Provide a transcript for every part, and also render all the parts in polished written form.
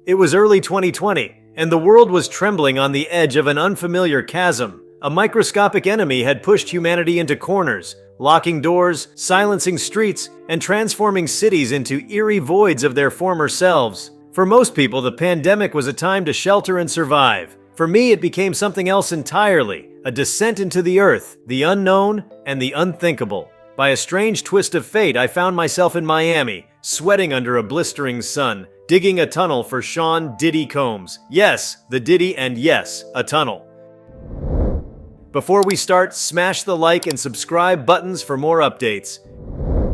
It was early 2020, and the world was trembling on the edge of an unfamiliar chasm. A microscopic enemy had pushed humanity into corners, locking doors, silencing streets, and transforming cities into eerie voids of their former selves. For most people, the pandemic was a time to shelter and survive. For me, it became something else entirely, a descent into the earth, the unknown, and the unthinkable. By a strange twist of fate, I found myself in Miami, sweating under a blistering sun, digging a tunnel for Sean Diddy Combs. Yes, the Diddy, and yes, a tunnel. Before we start, smash the like and subscribe buttons for more updates.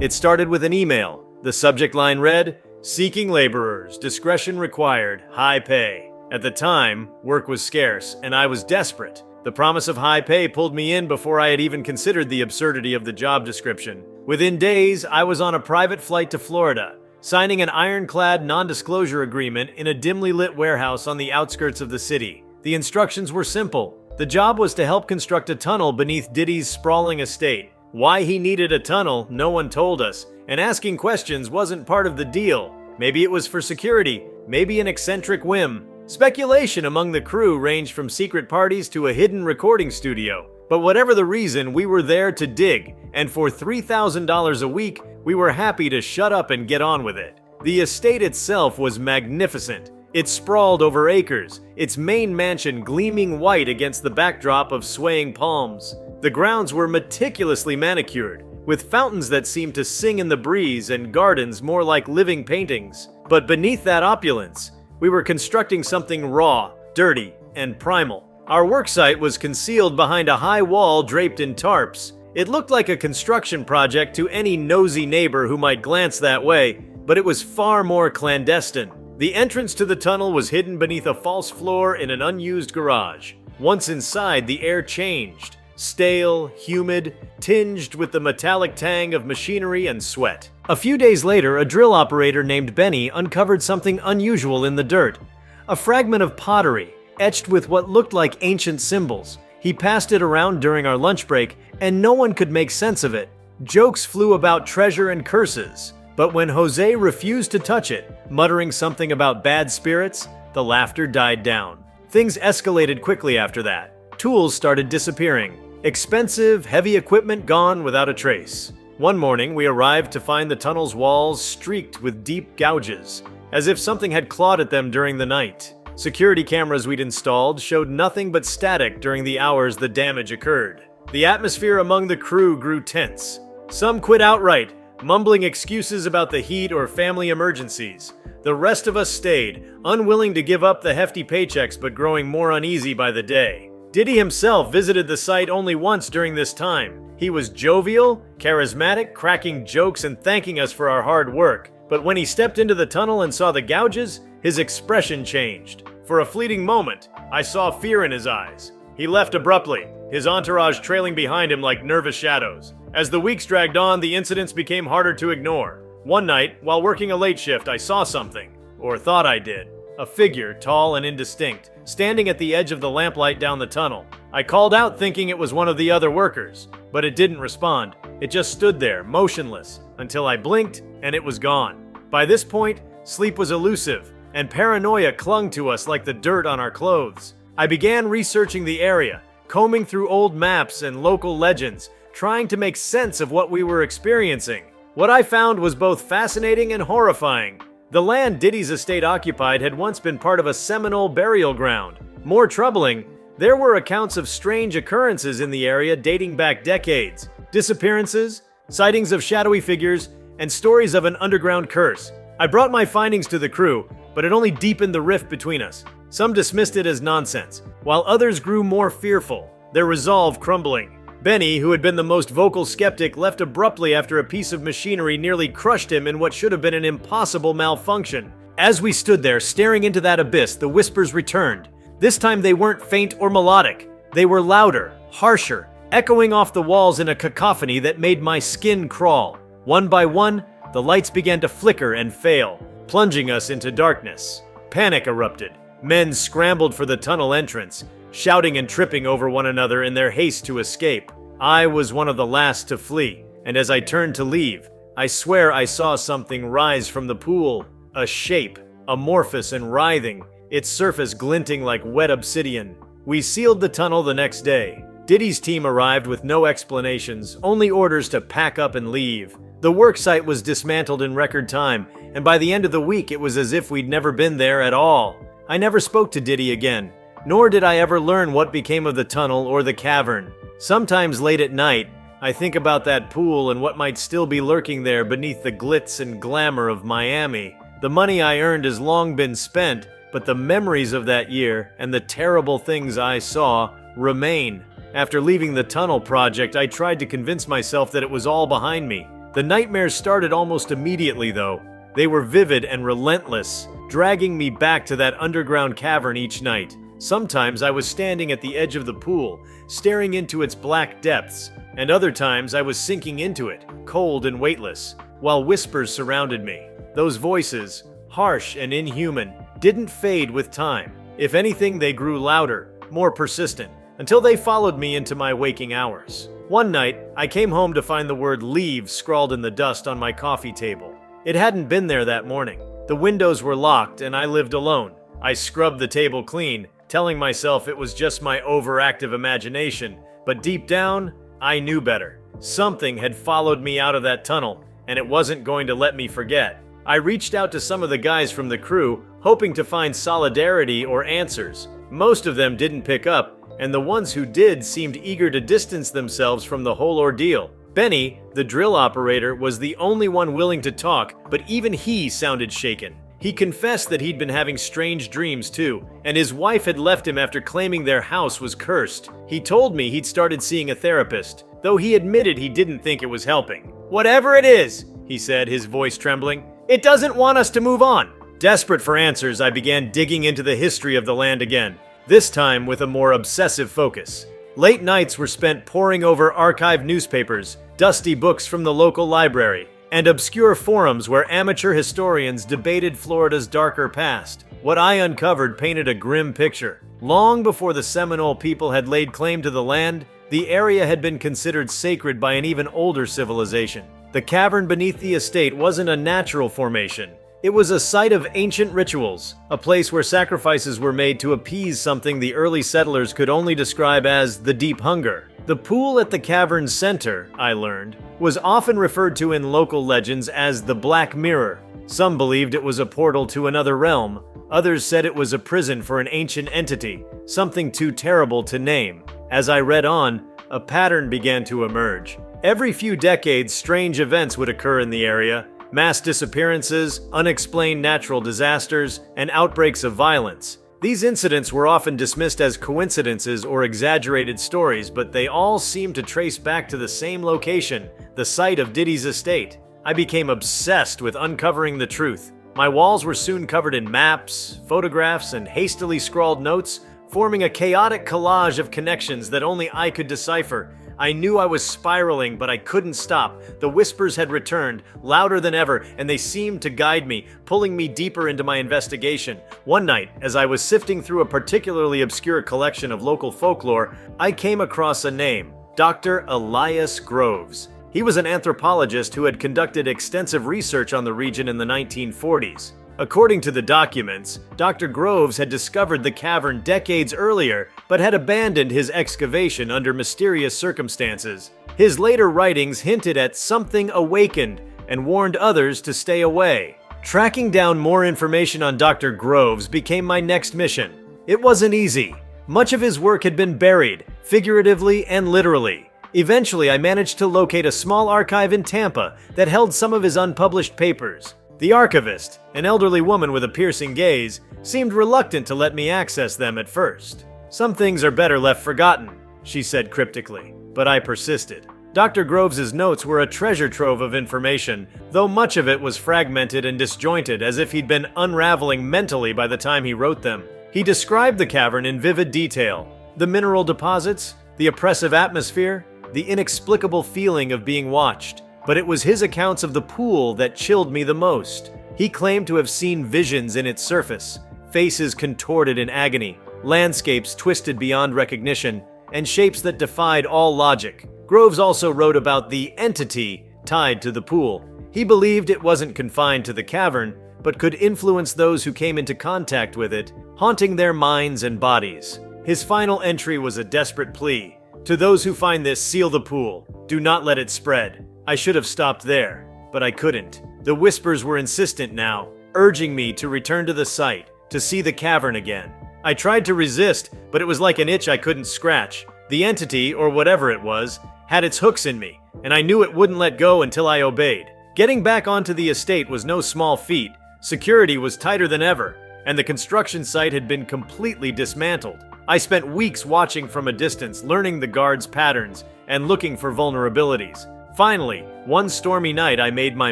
It started with an email. The subject line read, "Seeking laborers, discretion required, high pay." At the time, work was scarce, and I was desperate. The promise of high pay pulled me in before I had even considered the absurdity of the job description. Within days, I was on a private flight to Florida, signing an ironclad non-disclosure agreement in a dimly lit warehouse on the outskirts of the city. The instructions were simple. The job was to help construct a tunnel beneath Diddy's sprawling estate. Why he needed a tunnel, no one told us, and asking questions wasn't part of the deal. Maybe it was for security, maybe an eccentric whim. Speculation among the crew ranged from secret parties to a hidden recording studio. But whatever the reason, we were there to dig, and for $3,000 a week, we were happy to shut up and get on with it. The estate itself was magnificent. It sprawled over acres, its main mansion gleaming white against the backdrop of swaying palms. The grounds were meticulously manicured, with fountains that seemed to sing in the breeze and gardens more like living paintings. But beneath that opulence, we were constructing something raw, dirty, and primal. Our worksite was concealed behind a high wall draped in tarps. It looked like a construction project to any nosy neighbor who might glance that way, but it was far more clandestine. The entrance to the tunnel was hidden beneath a false floor in an unused garage. Once inside, the air changed. Stale, humid, tinged with the metallic tang of machinery and sweat. A few days later, a drill operator named Benny uncovered something unusual in the dirt. A fragment of pottery, etched with what looked like ancient symbols. He passed it around during our lunch break, and no one could make sense of it. Jokes flew about treasure and curses. But when Jose refused to touch it, muttering something about bad spirits, the laughter died down. Things escalated quickly after that. Tools started disappearing. Expensive, heavy equipment gone without a trace. One morning, we arrived to find the tunnel's walls streaked with deep gouges, as if something had clawed at them during the night. Security cameras we'd installed showed nothing but static during the hours the damage occurred. The atmosphere among the crew grew tense. Some quit outright, mumbling excuses about the heat or family emergencies. The rest of us stayed, unwilling to give up the hefty paychecks but growing more uneasy by the day. Diddy himself visited the site only once during this time. He was jovial, charismatic, cracking jokes and thanking us for our hard work. But when he stepped into the tunnel and saw the gouges, his expression changed. For a fleeting moment, I saw fear in his eyes. He left abruptly, his entourage trailing behind him like nervous shadows. As the weeks dragged on, the incidents became harder to ignore. One night, while working a late shift, I saw something, or thought I did. A figure, tall and indistinct, standing at the edge of the lamplight down the tunnel. I called out thinking it was one of the other workers, but it didn't respond. It just stood there, motionless, until I blinked and it was gone. By this point, sleep was elusive, and paranoia clung to us like the dirt on our clothes. I began researching the area, combing through old maps and local legends, trying to make sense of what we were experiencing. What I found was both fascinating and horrifying. The land Diddy's estate occupied had once been part of a Seminole burial ground. More troubling, there were accounts of strange occurrences in the area dating back decades. Disappearances, sightings of shadowy figures, and stories of an underground curse. I brought my findings to the crew, but it only deepened the rift between us. Some dismissed it as nonsense, while others grew more fearful, their resolve crumbling. Benny, who had been the most vocal skeptic, left abruptly after a piece of machinery nearly crushed him in what should have been an impossible malfunction. As we stood there staring into that abyss, the whispers returned. This time they weren't faint or melodic. They were louder, harsher, echoing off the walls in a cacophony that made my skin crawl. One by one, the lights began to flicker and fail, plunging us into darkness. Panic erupted. Men scrambled for the tunnel entrance, shouting and tripping over one another in their haste to escape. I was one of the last to flee, and as I turned to leave, I swear I saw something rise from the pool. A shape, amorphous and writhing, its surface glinting like wet obsidian. We sealed the tunnel the next day. Diddy's team arrived with no explanations, only orders to pack up and leave. The work site was dismantled in record time, and by the end of the week it was as if we'd never been there at all. I never spoke to Diddy again, nor did I ever learn what became of the tunnel or the cavern. Sometimes late at night, I think about that pool and what might still be lurking there beneath the glitz and glamour of Miami. The money I earned has long been spent, but the memories of that year and the terrible things I saw remain. After leaving the tunnel project, I tried to convince myself that it was all behind me. The nightmares started almost immediately, though. They were vivid and relentless, dragging me back to that underground cavern each night. Sometimes I was standing at the edge of the pool, staring into its black depths, and other times I was sinking into it, cold and weightless, while whispers surrounded me. Those voices, harsh and inhuman, didn't fade with time. If anything, they grew louder, more persistent, until they followed me into my waking hours. One night, I came home to find the word "leave" scrawled in the dust on my coffee table. It hadn't been there that morning. The windows were locked and I lived alone. I scrubbed the table clean, telling myself it was just my overactive imagination, but deep down, I knew better. Something had followed me out of that tunnel, and it wasn't going to let me forget. I reached out to some of the guys from the crew, hoping to find solidarity or answers. Most of them didn't pick up, and the ones who did seemed eager to distance themselves from the whole ordeal. Benny, the drill operator, was the only one willing to talk, but even he sounded shaken. He confessed that he'd been having strange dreams too, and his wife had left him after claiming their house was cursed. He told me he'd started seeing a therapist, though he admitted he didn't think it was helping. "Whatever it is," he said, his voice trembling, "it doesn't want us to move on." Desperate for answers, I began digging into the history of the land again, this time with a more obsessive focus. Late nights were spent poring over archived newspapers, dusty books from the local library, and obscure forums where amateur historians debated Florida's darker past. What I uncovered painted a grim picture. Long before the Seminole people had laid claim to the land, the area had been considered sacred by an even older civilization. The cavern beneath the estate wasn't a natural formation. It was a site of ancient rituals, a place where sacrifices were made to appease something the early settlers could only describe as the deep hunger. The pool at the cavern's center, I learned, was often referred to in local legends as the Black Mirror. Some believed it was a portal to another realm. Others said it was a prison for an ancient entity, something too terrible to name. As I read on, a pattern began to emerge. Every few decades, strange events would occur in the area. Mass disappearances, unexplained natural disasters, and outbreaks of violence. These incidents were often dismissed as coincidences or exaggerated stories, but they all seemed to trace back to the same location, the site of Diddy's estate. I became obsessed with uncovering the truth. My walls were soon covered in maps, photographs, and hastily scrawled notes, forming a chaotic collage of connections that only I could decipher. I knew I was spiraling, but I couldn't stop. The whispers had returned, louder than ever, and they seemed to guide me, pulling me deeper into my investigation. One night, as I was sifting through a particularly obscure collection of local folklore, I came across a name, Dr. Elias Groves. He was an anthropologist who had conducted extensive research on the region in the 1940s. According to the documents, Dr. Groves had discovered the cavern decades earlier, but had abandoned his excavation under mysterious circumstances. His later writings hinted at something awakened and warned others to stay away. Tracking down more information on Dr. Groves became my next mission. It wasn't easy. Much of his work had been buried, figuratively and literally. Eventually, I managed to locate a small archive in Tampa that held some of his unpublished papers. The archivist, an elderly woman with a piercing gaze, seemed reluctant to let me access them at first. "Some things are better left forgotten," she said cryptically, but I persisted. Dr. Groves's notes were a treasure trove of information, though much of it was fragmented and disjointed, as if he'd been unraveling mentally by the time he wrote them. He described the cavern in vivid detail: the mineral deposits, the oppressive atmosphere, the inexplicable feeling of being watched. But it was his accounts of the pool that chilled me the most. He claimed to have seen visions in its surface, faces contorted in agony, landscapes twisted beyond recognition, and shapes that defied all logic. Groves also wrote about the entity tied to the pool. He believed it wasn't confined to the cavern, but could influence those who came into contact with it, haunting their minds and bodies. His final entry was a desperate plea. To those who find this, seal the pool. Do not let it spread. I should have stopped there, but I couldn't. The whispers were insistent now, urging me to return to the site, to see the cavern again. I tried to resist, but it was like an itch I couldn't scratch. The entity, or whatever it was, had its hooks in me, and I knew it wouldn't let go until I obeyed. Getting back onto the estate was no small feat. Security was tighter than ever, and the construction site had been completely dismantled. I spent weeks watching from a distance, learning the guards' patterns and looking for vulnerabilities. Finally, one stormy night I made my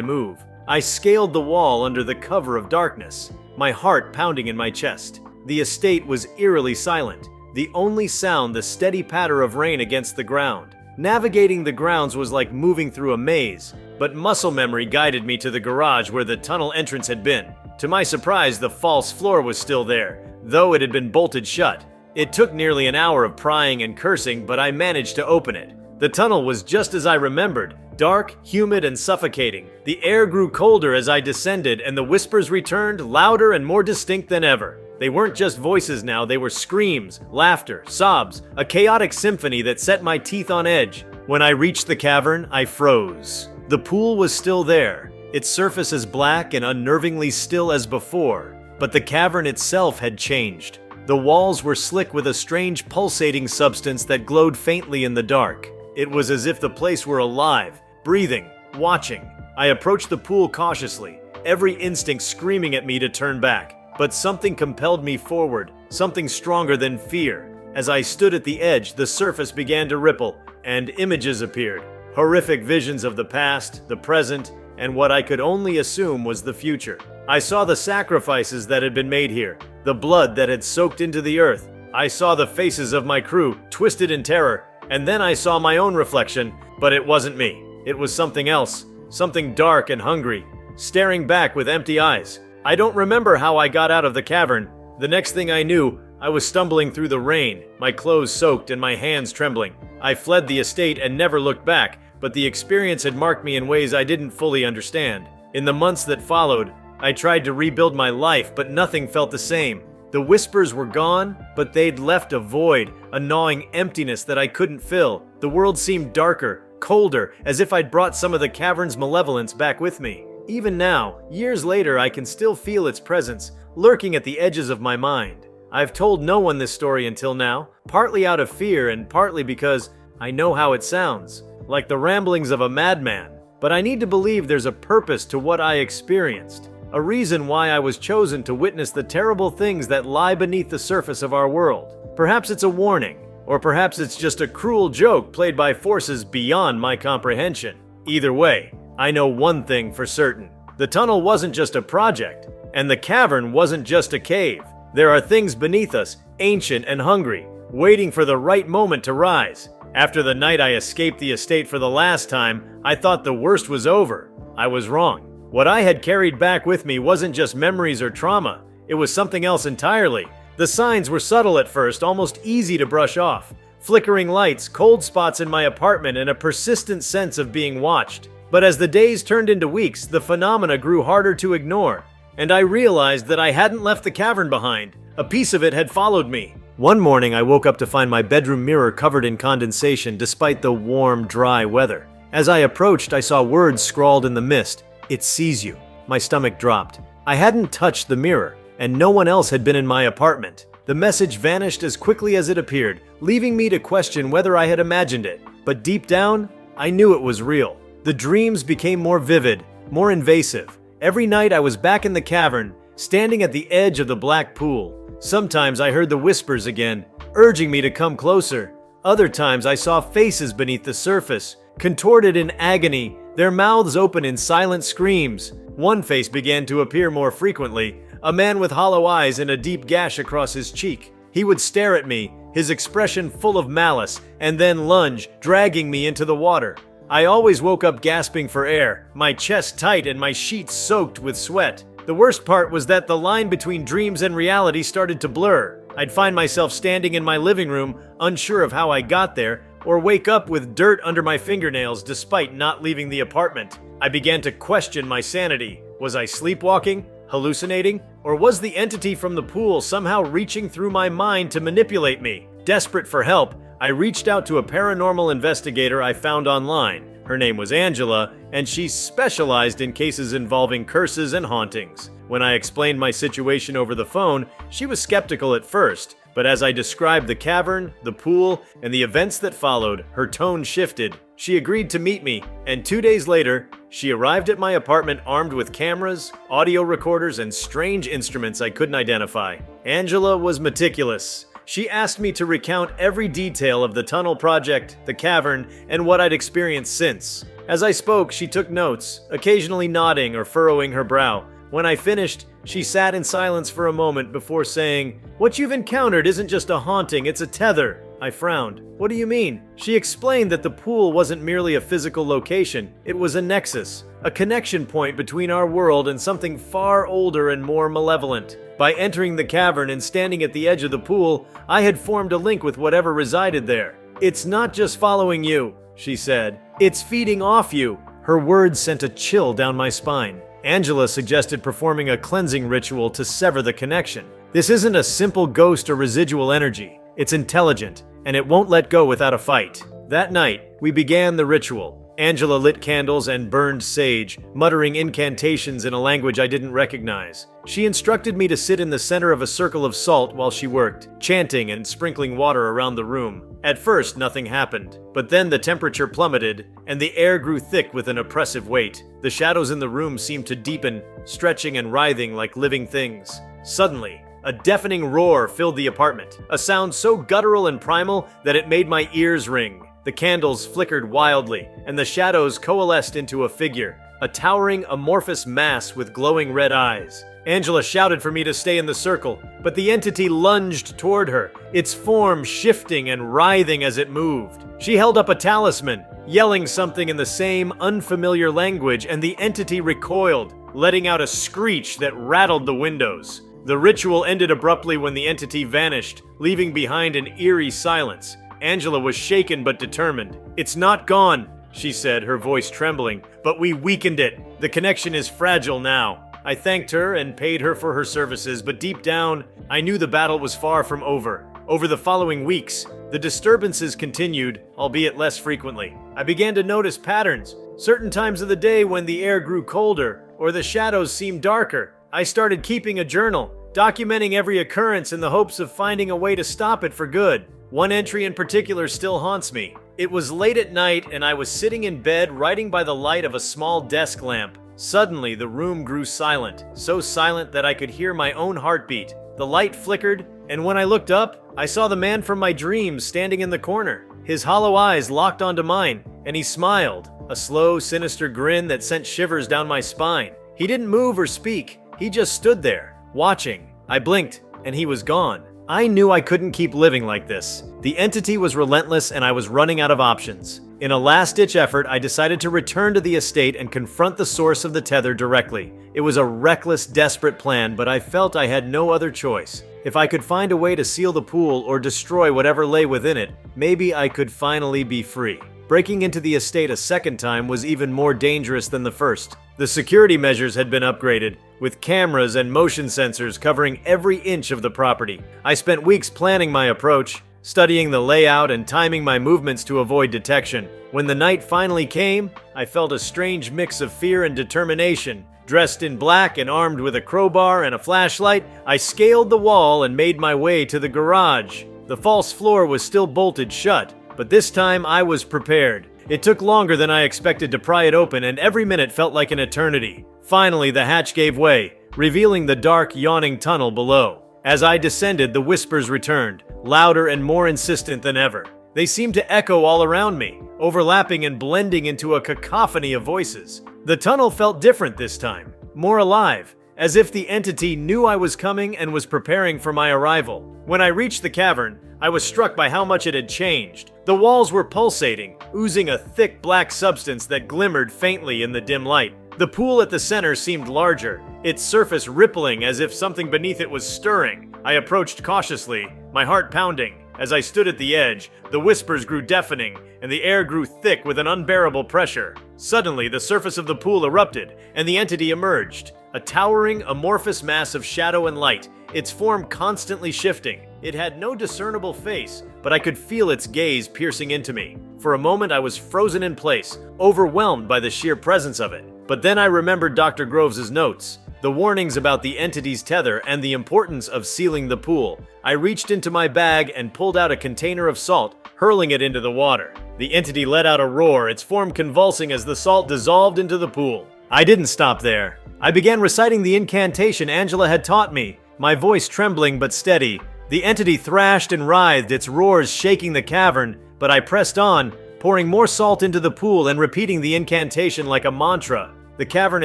move. I scaled the wall under the cover of darkness, my heart pounding in my chest. The estate was eerily silent, the only sound the steady patter of rain against the ground. Navigating the grounds was like moving through a maze, but muscle memory guided me to the garage where the tunnel entrance had been. To my surprise, the false floor was still there, though it had been bolted shut. It took nearly an hour of prying and cursing, but I managed to open it. The tunnel was just as I remembered, dark, humid, and suffocating. The air grew colder as I descended, and the whispers returned, louder and more distinct than ever. They weren't just voices now, they were screams, laughter, sobs, a chaotic symphony that set my teeth on edge. When I reached the cavern, I froze. The pool was still there, its surface as black and unnervingly still as before, but the cavern itself had changed. The walls were slick with a strange pulsating substance that glowed faintly in the dark. It was as if the place were alive, breathing, watching. I approached the pool cautiously, every instinct screaming at me to turn back. But something compelled me forward, something stronger than fear. As I stood at the edge, the surface began to ripple, and images appeared. Horrific visions of the past, the present, and what I could only assume was the future. I saw the sacrifices that had been made here, the blood that had soaked into the earth. I saw the faces of my crew, twisted in terror, and then I saw my own reflection, but it wasn't me. It was something else, something dark and hungry, staring back with empty eyes. I don't remember how I got out of the cavern. The next thing I knew, I was stumbling through the rain, my clothes soaked and my hands trembling. I fled the estate and never looked back, but the experience had marked me in ways I didn't fully understand. In the months that followed, I tried to rebuild my life, but nothing felt the same. The whispers were gone, but they'd left a void, a gnawing emptiness that I couldn't fill. The world seemed darker, colder, as if I'd brought some of the cavern's malevolence back with me. Even now, years later, I can still feel its presence, lurking at the edges of my mind. I've told no one this story until now, partly out of fear and partly because I know how it sounds, like the ramblings of a madman. But I need to believe there's a purpose to what I experienced, a reason why I was chosen to witness the terrible things that lie beneath the surface of our world. Perhaps it's a warning, or perhaps it's just a cruel joke played by forces beyond my comprehension. Either way, I know one thing for certain. The tunnel wasn't just a project, and the cavern wasn't just a cave. There are things beneath us, ancient and hungry, waiting for the right moment to rise. After the night I escaped the estate for the last time, I thought the worst was over. I was wrong. What I had carried back with me wasn't just memories or trauma. It was something else entirely. The signs were subtle at first, almost easy to brush off. Flickering lights, cold spots in my apartment, and a persistent sense of being watched. But as the days turned into weeks, the phenomena grew harder to ignore, and I realized that I hadn't left the cavern behind. A piece of it had followed me. One morning, I woke up to find my bedroom mirror covered in condensation despite the warm, dry weather. As I approached, I saw words scrawled in the mist. "It sees you." My stomach dropped. I hadn't touched the mirror, and no one else had been in my apartment. The message vanished as quickly as it appeared, leaving me to question whether I had imagined it. But deep down, I knew it was real. The dreams became more vivid, more invasive. Every night I was back in the cavern, standing at the edge of the black pool. Sometimes I heard the whispers again, urging me to come closer. Other times I saw faces beneath the surface, contorted in agony, their mouths open in silent screams. One face began to appear more frequently, a man with hollow eyes and a deep gash across his cheek. He would stare at me, his expression full of malice, and then lunge, dragging me into the water. I always woke up gasping for air, my chest tight and my sheets soaked with sweat. The worst part was that the line between dreams and reality started to blur. I'd find myself standing in my living room, unsure of how I got there, or wake up with dirt under my fingernails despite not leaving the apartment. I began to question my sanity. Was I sleepwalking? Hallucinating? Or was the entity from the pool somehow reaching through my mind to manipulate me? Desperate for help, I reached out to a paranormal investigator I found online. Her name was Angela, and she specialized in cases involving curses and hauntings. When I explained my situation over the phone, she was skeptical at first, but as I described the cavern, the pool, and the events that followed, her tone shifted. She agreed to meet me, and 2 days later, she arrived at my apartment armed with cameras, audio recorders, and strange instruments I couldn't identify. Angela was meticulous. She asked me to recount every detail of the tunnel project, the cavern, and what I'd experienced since. As I spoke, she took notes, occasionally nodding or furrowing her brow. When I finished, she sat in silence for a moment before saying, "What you've encountered isn't just a haunting, it's a tether." I frowned. "What do you mean?" She explained that the pool wasn't merely a physical location, it was a nexus, a connection point between our world and something far older and more malevolent. By entering the cavern and standing at the edge of the pool, I had formed a link with whatever resided there. "It's not just following you," she said. "It's feeding off you." Her words sent a chill down my spine. Angela suggested performing a cleansing ritual to sever the connection. This isn't a simple ghost or residual energy. It's intelligent, and it won't let go without a fight. That night, we began the ritual. Angela lit candles and burned sage, muttering incantations in a language I didn't recognize. She instructed me to sit in the center of a circle of salt while she worked, chanting and sprinkling water around the room. At first, nothing happened, but then the temperature plummeted, and the air grew thick with an oppressive weight. The shadows in the room seemed to deepen, stretching and writhing like living things. Suddenly, a deafening roar filled the apartment, a sound so guttural and primal that it made my ears ring. The candles flickered wildly, and the shadows coalesced into a figure, a towering amorphous mass with glowing red eyes. Angela shouted for me to stay in the circle, but the entity lunged toward her, its form shifting and writhing as it moved. She held up a talisman, yelling something in the same unfamiliar language, and the entity recoiled, letting out a screech that rattled the windows. The ritual ended abruptly when the entity vanished, leaving behind an eerie silence. Angela was shaken but determined. "It's not gone," she said, her voice trembling, "but we weakened it. The connection is fragile now." I thanked her and paid her for her services, but deep down, I knew the battle was far from over. Over the following weeks, the disturbances continued, albeit less frequently. I began to notice patterns, certain times of the day when the air grew colder or the shadows seemed darker. I started keeping a journal, documenting every occurrence in the hopes of finding a way to stop it for good. One entry in particular still haunts me. It was late at night and I was sitting in bed writing by the light of a small desk lamp. Suddenly, the room grew silent, so silent that I could hear my own heartbeat. The light flickered, and when I looked up, I saw the man from my dreams standing in the corner. His hollow eyes locked onto mine, and he smiled, a slow, sinister grin that sent shivers down my spine. He didn't move or speak, he just stood there, watching. I blinked, and he was gone. I knew I couldn't keep living like this. The entity was relentless and I was running out of options. In a last-ditch effort, I decided to return to the estate and confront the source of the tether directly. It was a reckless, desperate plan, but I felt I had no other choice. If I could find a way to seal the pool or destroy whatever lay within it, maybe I could finally be free. Breaking into the estate a second time was even more dangerous than the first. The security measures had been upgraded, with cameras and motion sensors covering every inch of the property. I spent weeks planning my approach, studying the layout and timing my movements to avoid detection. When the night finally came, I felt a strange mix of fear and determination. Dressed in black and armed with a crowbar and a flashlight, I scaled the wall and made my way to the garage. The false floor was still bolted shut, but this time I was prepared. It took longer than I expected to pry it open, and every minute felt like an eternity. Finally, the hatch gave way, revealing the dark, yawning tunnel below. As I descended, the whispers returned, louder and more insistent than ever. They seemed to echo all around me, overlapping and blending into a cacophony of voices. The tunnel felt different this time, more alive, as if the entity knew I was coming and was preparing for my arrival. When I reached the cavern, I was struck by how much it had changed. The walls were pulsating, oozing a thick black substance that glimmered faintly in the dim light. The pool at the center seemed larger, its surface rippling as if something beneath it was stirring. I approached cautiously, my heart pounding. As I stood at the edge, the whispers grew deafening, and the air grew thick with an unbearable pressure. Suddenly, the surface of the pool erupted, and the entity emerged. A towering, amorphous mass of shadow and light, its form constantly shifting. It had no discernible face, but I could feel its gaze piercing into me. For a moment I was frozen in place, overwhelmed by the sheer presence of it. But then I remembered Dr. Groves' notes, the warnings about the entity's tether and the importance of sealing the pool. I reached into my bag and pulled out a container of salt, hurling it into the water. The entity let out a roar, its form convulsing as the salt dissolved into the pool. I didn't stop there. I began reciting the incantation Angela had taught me, my voice trembling but steady. The entity thrashed and writhed, its roars shaking the cavern, but I pressed on, pouring more salt into the pool and repeating the incantation like a mantra. The cavern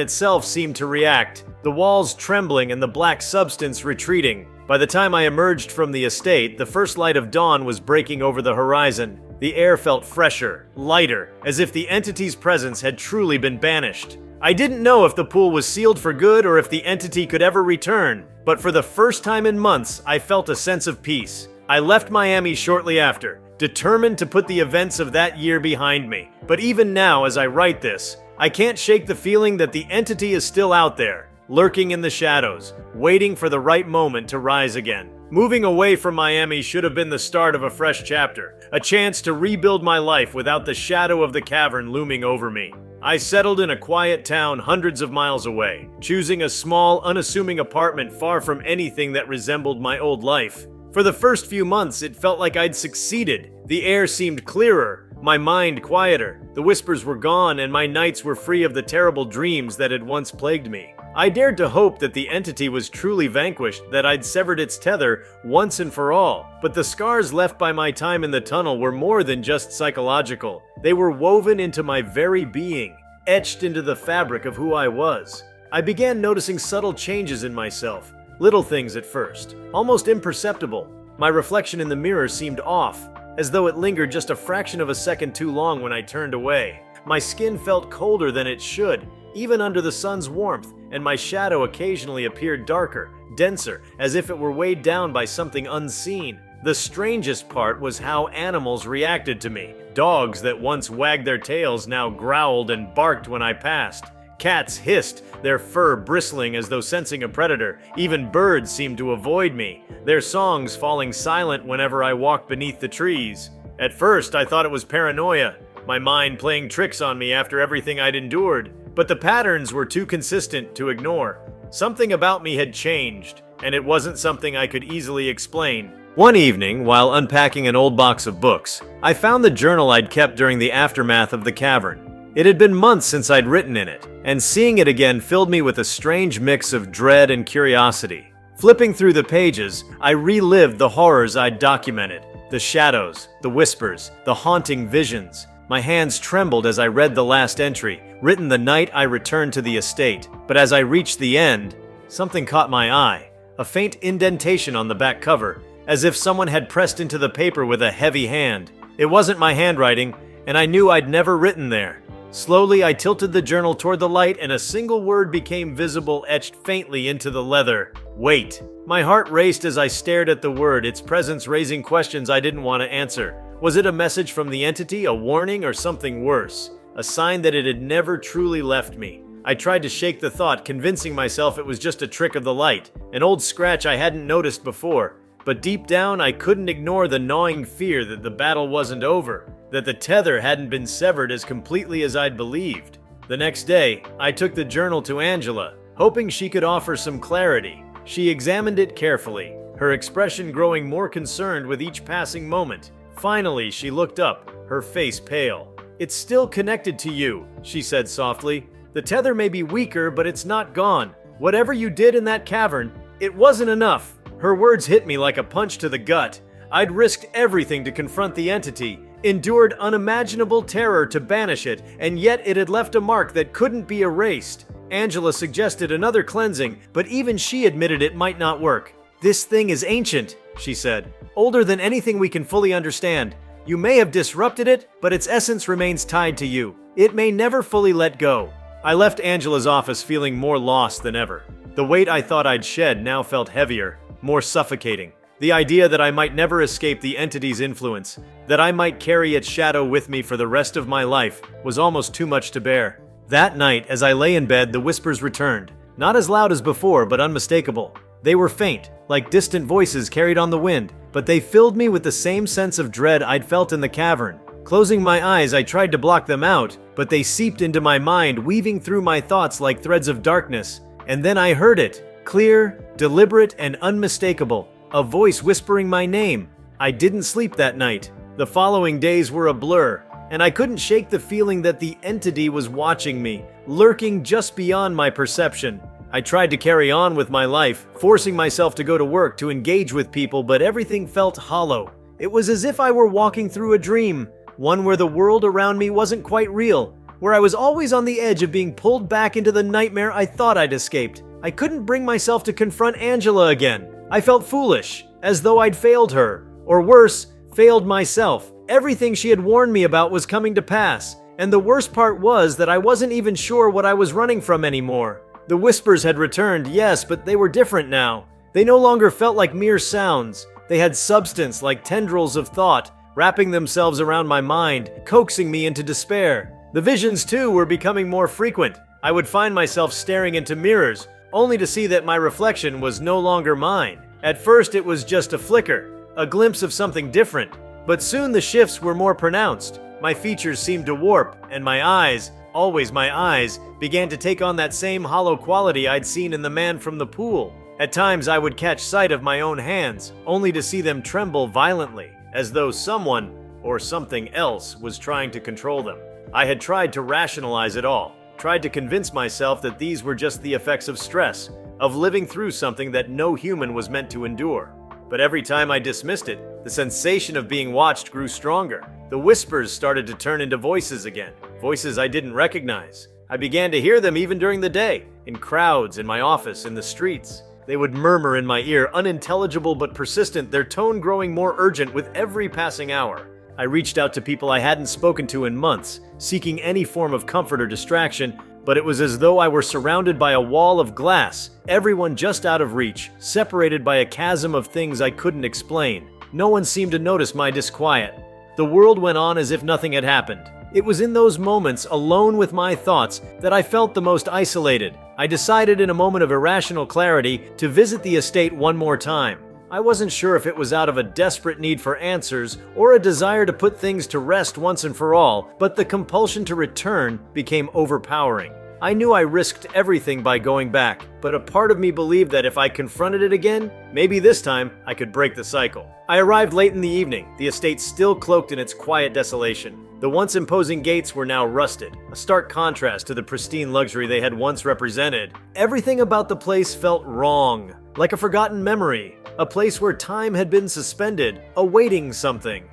itself seemed to react, the walls trembling and the black substance retreating. By the time I emerged from the estate, the first light of dawn was breaking over the horizon. The air felt fresher, lighter, as if the entity's presence had truly been banished. I didn't know if the pool was sealed for good or if the entity could ever return, but for the first time in months, I felt a sense of peace. I left Miami shortly after, determined to put the events of that year behind me. But even now, as I write this, I can't shake the feeling that the entity is still out there, lurking in the shadows, waiting for the right moment to rise again. Moving away from Miami should have been the start of a fresh chapter, a chance to rebuild my life without the shadow of the cavern looming over me. I settled in a quiet town hundreds of miles away, choosing a small, unassuming apartment far from anything that resembled my old life. For the first few months, it felt like I'd succeeded. The air seemed clearer, my mind quieter, the whispers were gone, and my nights were free of the terrible dreams that had once plagued me. I dared to hope that the entity was truly vanquished, that I'd severed its tether once and for all. But the scars left by my time in the tunnel were more than just psychological. They were woven into my very being, etched into the fabric of who I was. I began noticing subtle changes in myself, little things at first, almost imperceptible. My reflection in the mirror seemed off, as though it lingered just a fraction of a second too long when I turned away. My skin felt colder than it should, even under the sun's warmth, and my shadow occasionally appeared darker, denser, as if it were weighed down by something unseen. The strangest part was how animals reacted to me. Dogs that once wagged their tails now growled and barked when I passed. Cats hissed, their fur bristling as though sensing a predator. Even birds seemed to avoid me, their songs falling silent whenever I walked beneath the trees. At first, I thought it was paranoia, my mind playing tricks on me after everything I'd endured. But the patterns were too consistent to ignore. Something about me had changed, and it wasn't something I could easily explain. One evening, while unpacking an old box of books, I found the journal I'd kept during the aftermath of the cavern. It had been months since I'd written in it, and seeing it again filled me with a strange mix of dread and curiosity. Flipping through the pages, I relived the horrors I'd documented, the shadows, the whispers, the haunting visions. My hands trembled as I read the last entry, written the night I returned to the estate. But as I reached the end, something caught my eye, a faint indentation on the back cover, as if someone had pressed into the paper with a heavy hand. It wasn't my handwriting, and I knew I'd never written there. Slowly, I tilted the journal toward the light, and a single word became visible, etched faintly into the leather. Wait. My heart raced as I stared at the word, its presence raising questions I didn't want to answer. Was it a message from the entity, a warning, or something worse? A sign that it had never truly left me. I tried to shake the thought, convincing myself it was just a trick of the light, an old scratch I hadn't noticed before. But deep down, I couldn't ignore the gnawing fear that the battle wasn't over, that the tether hadn't been severed as completely as I'd believed. The next day, I took the journal to Angela, hoping she could offer some clarity. She examined it carefully, her expression growing more concerned with each passing moment. Finally, she looked up, her face pale. "It's still connected to you," she said softly. "The tether may be weaker, but it's not gone. Whatever you did in that cavern, it wasn't enough." Her words hit me like a punch to the gut. I'd risked everything to confront the entity, endured unimaginable terror to banish it, and yet it had left a mark that couldn't be erased. Angela suggested another cleansing, but even she admitted it might not work. "This thing is ancient," she said, "older than anything we can fully understand. You may have disrupted it, but its essence remains tied to you. It may never fully let go." I left Angela's office feeling more lost than ever. The weight I thought I'd shed now felt heavier, more suffocating. The idea that I might never escape the entity's influence, that I might carry its shadow with me for the rest of my life, was almost too much to bear. That night, as I lay in bed, the whispers returned, Not as loud as before, but unmistakable. They were faint, like distant voices carried on the wind, but they filled me with the same sense of dread I'd felt in the cavern. Closing my eyes, I tried to block them out, but they seeped into my mind, weaving through my thoughts like threads of darkness. And then I heard it, clear, deliberate, and unmistakable, a voice whispering my name. I didn't sleep that night. The following days were a blur, and I couldn't shake the feeling that the entity was watching me, lurking just beyond my perception. I tried to carry on with my life, forcing myself to go to work, to engage with people, but everything felt hollow. It was as if I were walking through a dream, one where the world around me wasn't quite real, where I was always on the edge of being pulled back into the nightmare I thought I'd escaped. I couldn't bring myself to confront Angela again. I felt foolish, as though I'd failed her, or worse, failed myself. Everything she had warned me about was coming to pass, and the worst part was that I wasn't even sure what I was running from anymore. The whispers had returned, yes, but they were different now. They no longer felt like mere sounds. They had substance, like tendrils of thought, wrapping themselves around my mind, coaxing me into despair. The visions, too, were becoming more frequent. I would find myself staring into mirrors, only to see that my reflection was no longer mine. At first, it was just a flicker, a glimpse of something different. But soon the shifts were more pronounced. My features seemed to warp, and my eyes, always my eyes, began to take on that same hollow quality I'd seen in the man from the pool. At times I would catch sight of my own hands, only to see them tremble violently, as though someone, or something else, was trying to control them. I had tried to rationalize it all, tried to convince myself that these were just the effects of stress, of living through something that no human was meant to endure. But every time I dismissed it, the sensation of being watched grew stronger. The whispers started to turn into voices again, voices I didn't recognize. I began to hear them even during the day, in crowds, in my office, in the streets. They would murmur in my ear, unintelligible but persistent, their tone growing more urgent with every passing hour. I reached out to people I hadn't spoken to in months, seeking any form of comfort or distraction, but it was as though I were surrounded by a wall of glass, everyone just out of reach, separated by a chasm of things I couldn't explain. No one seemed to notice my disquiet. The world went on as if nothing had happened. It was in those moments, alone with my thoughts, that I felt the most isolated. I decided in a moment of irrational clarity to visit the estate one more time. I wasn't sure if it was out of a desperate need for answers or a desire to put things to rest once and for all, but the compulsion to return became overpowering. I knew I risked everything by going back, but a part of me believed that if I confronted it again, maybe this time I could break the cycle. I arrived late in the evening, the estate still cloaked in its quiet desolation. The once imposing gates were now rusted, a stark contrast to the pristine luxury they had once represented. Everything about the place felt wrong, like a forgotten memory, a place where time had been suspended, awaiting something.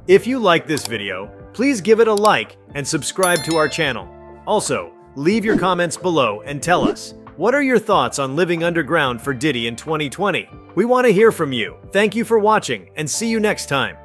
If you liked this video, please give it a like and subscribe to our channel. Also, leave your comments below and tell us, what are your thoughts on living underground for Diddy in 2020? We want to hear from you. Thank you for watching and see you next time.